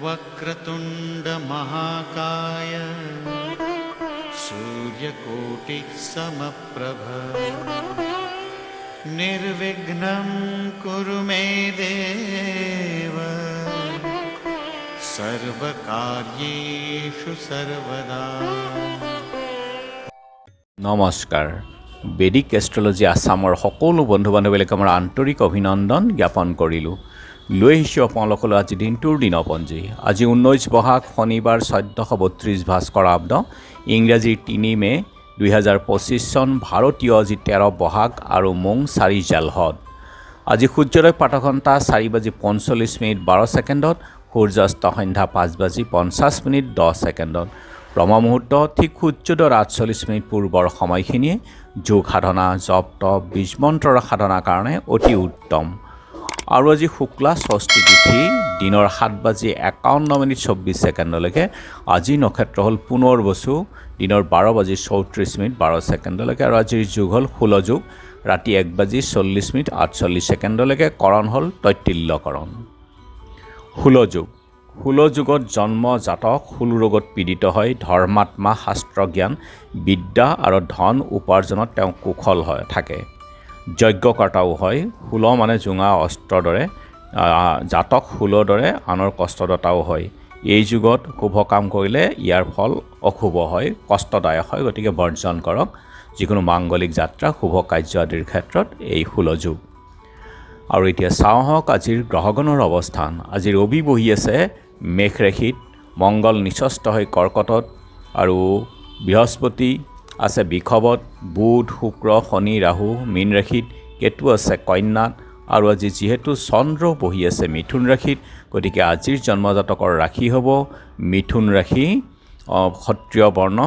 वक्रतुंड महाकाय सूर्यकोटि समप्रभ निर्विघ्नं कुरु मे देव सर्वकार्येषु सर्वदा। নমস্কাৰ। বেদিক এষ্ট্ৰলজি আছামৰ সকলো বন্ধু বান্ধৱীলৈকে আমাৰ আন্তৰিক অভিনন্দন জ্ঞাপন কৰিলোঁ। লৈ আহিছোঁ আপোনালোকলৈ আজি দিনটোৰ দিনপঞ্জী। আজি 19 বহাগ শনিবাৰ 1432 ভাস্কৰাব্দ, ইংৰাজীৰ 3 মে 2025 চন, ভাৰতীয় আজি 13 বহাগ আৰু মোং 4 জেলহত। আজি সূৰ্যোদয় প্ৰাতঃঘণ্টা 4:45:12 সূৰ্যাস্ত সন্ধ্যা 5:50:10 ব্ৰহ্মমুহূৰ্ত ঠিক সূৰ্যোদয়ৰ 48 পূৰ্বৰ সময়খিনিয়ে যোগ সাধনা, জপ তপ, বীজ মন্ত্ৰৰ সাধনাৰ কাৰণে অতি উত্তম। আৰু আজি শুক্লা ষষ্ঠী তিথি দিনৰ 7:51:24 আজি নক্ষত্ৰ হ'ল পুনৰ্বসু দিনৰ 12:34:12 আৰু আজিৰ যুগ হ'ল 16 যুগ ৰাতি 1:40:48 কৰণ হ'ল তৈতিল্যকৰণ। 16 যুগত জন্ম জাতক 16 ৰোগত পীড়িত হয়। ধৰ্মাত্মা, শাস্ত্ৰজ্ঞান, বিদ্যা আৰু ধন উপাৰ্জনত তেওঁ কুশল হয় থাকে। যজ্ঞকৰ্তাও হয়। 16 মানে জোঙা অস্ত্ৰৰ দৰে, জাতক 16 দৰে আনৰ কষ্টদাতাও হয়। এই যুগত শুভ কাম কৰিলে ইয়াৰ ফল অশুভ হয়, কষ্টদায়ক হয়, গতিকে বৰ্জন কৰক যিকোনো মাংগলিক যাত্ৰা, শুভ কাৰ্য আদিৰ ক্ষেত্ৰত এই 16 যুগ। আৰু এতিয়া চাওঁ হওক আজিৰ গ্ৰহগণৰ অৱস্থান। আজি ৰবি বহি আছে মেঘ ৰাশিত, মংগল নিচস্ত হৈ কৰ্কটত আৰু বৃহস্পতি আছে বৃষভত, বুধ, শুক্ৰ, শনি, ৰাহু মীন ৰাশিত, কেতু আছে কন্যাত আৰু আজি যিহেতু চন্দ্ৰ বহি আছে মিথুন ৰাশিত, গতিকে আজিৰ জন্মজাতকৰ ৰাশি হ'ব মিথুন ৰাশি, ক্ষত্ৰিয় বৰ্ণ,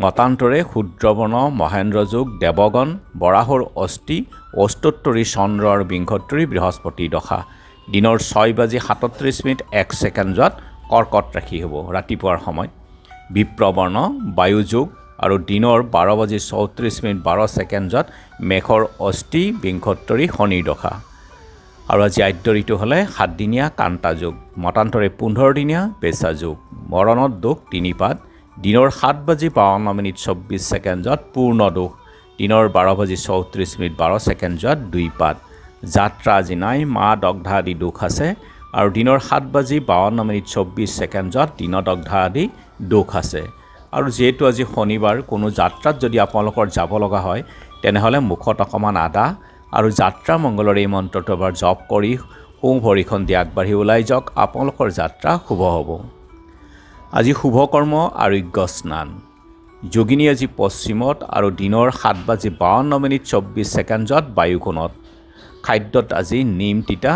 মতান্তৰে শূদ্ৰবৰ্ণ, মহেন্দ্ৰ যোগ, দেৱগণ, বৰাহৰ অস্থি, অষ্টোত্তৰী চন্দ্ৰ আৰু বিংশোত্তৰী বৃহস্পতি দশা। দিনৰ 6:37:01 কৰ্কট ৰাশি হ'ব ৰাতিপুৱাৰ সময়ত। বিপ্ৰবৰ্ণ, বায়ুযোগ আৰু দিনৰ 12:34:12 মেঘৰ অস্থি, বিংশোত্তৰী শনিৰ দশা। আৰু আজি আদ্য ঋতু হ'লে 7 দিনীয়া কান্তা যোগ, মতান্তৰে 15 দিনীয়া বেচা যোগ, মৰণত দোষ 3 পাদ, দিনৰ 7:52:24 পূৰ্ণ দোষ, দিনৰ 12:34:12 2 পাদ। যাত্ৰা আজি নাই, মা দগ্ধা আদি দোষ আছে আৰু দিনৰ 7:52:24 দিনত দগ্ধা আদি দোষ আছে। আৰু যিহেতু আজি শনিবাৰ, কোনো যাত্ৰাত যদি আপোনালোকৰ যাব লগা হয় তেনেহ'লে মুখত অকণমান আদা আৰু যাত্ৰা মংগলৰ এই মন্ত্ৰটো এবাৰ জপ কৰি সোঁ ভৰিখন দি আগবাঢ়ি ওলাই যাওক, আপোনালোকৰ যাত্ৰা শুভ হ'ব। আজি শুভকৰ্ম আৰোগ্য স্নান। যোগিনী আজি পশ্চিমত আৰু দিনৰ 7:52:24 বায়ুকোণত। খাদ্যত আজি নিম তিতা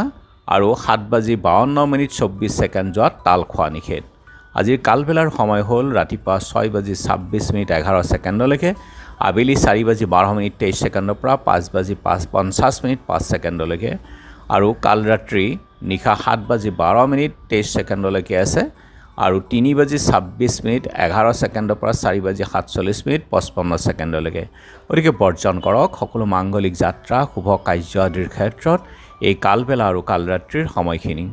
আৰু 7:52:24 তাল খোৱা নিষেধ। আজিৰ কালবেলাৰ সময় হ'ল ৰাতিপুৱা 6:26:11 আবেলি 4:12:23 পৰা 5:50:50 আৰু কাল ৰাত্ৰি নিশা 7:12:23 আছে আৰু 3:26:11 পৰা 4:47:55 গতিকে বৰ্জন কৰক সকলো মাংগলিক যাত্ৰা, শুভ কাৰ্য আদিৰ ক্ষেত্ৰত এই কালবেলা আৰু কালৰাত্ৰিৰ সময়খিনি।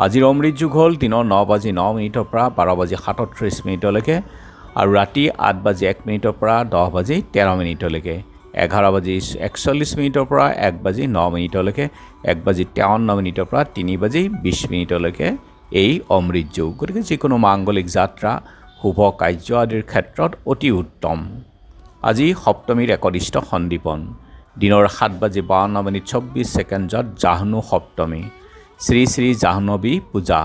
আজিৰ অমৃত যুগ হ'ল দিনৰ 9:09 পৰা 12:37 আৰু ৰাতি 8:01 পৰা 10:13 11:41 পৰা 1:09 1:53 পৰা 3:20 এই অমৃত যুগ। গতিকে যিকোনো মাংগলিক যাত্ৰা, শুভ কাৰ্য আদিৰ ক্ষেত্ৰত অতি উত্তম। আজি সপ্তমীৰ একনিষ্ঠ সন্দীপন, দিনৰ 7:52:24 জাহ্নু সপ্তমী, শ্ৰী শ্ৰী জাহ্নৱী পূজা।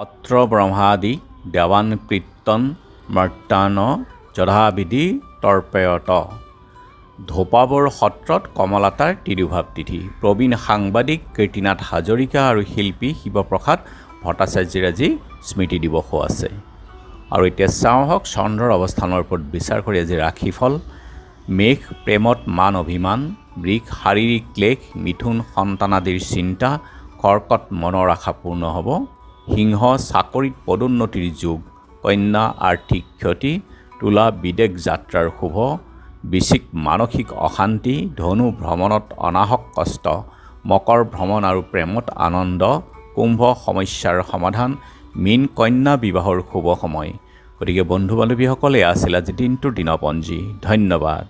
অত্ৰ ব্ৰহ্মাদি দেৱান কীৰ্তন মৰ্তান যথাবিধি তৰ্পয়ত। ধোপাবৰ সত্ৰত কমলাতাৰ তিৰুভাৱ তিথি। প্ৰবীণ সাংবাদিক কীৰ্তিনাথ হাজৰিকা আৰু শিল্পী শিৱপ্ৰসাদ ভট্টাচাৰ্যৰ আজি স্মৃতি দিৱসো আছে। আৰু এতিয়া চাওঁ হওক চন্দ্ৰৰ অৱস্থানৰ ওপৰত বিচাৰ কৰি আজি ৰাশিফল। মেঘ প্ৰেমত মান অভিমান, বৃষ শাৰীৰিক ক্লেশ, মিথুন সন্তানাদিৰ চিন্তা, কৰ্কট মনৰ আশা পূৰ্ণ হ'ব, সিংহ চাকৰিত পদোন্নতিৰ যোগ, কন্যা আৰ্থিক ক্ষতি, তুলা বিদেশ যাত্ৰাৰ শুভ, বৃশ্চিক মানসিক অশান্তি, ধনু ভ্ৰমণত অনাহক কষ্ট, মকৰ ভ্ৰমণ আৰু প্ৰেমত আনন্দ, কুম্ভ সমস্যাৰ সমাধান, মীন কন্যা বিবাহৰ শুভ সময়। গতিকে বন্ধু বান্ধৱীসকলে আছিল আজি দিনটোৰ দিনপঞ্জী। ধন্যবাদ।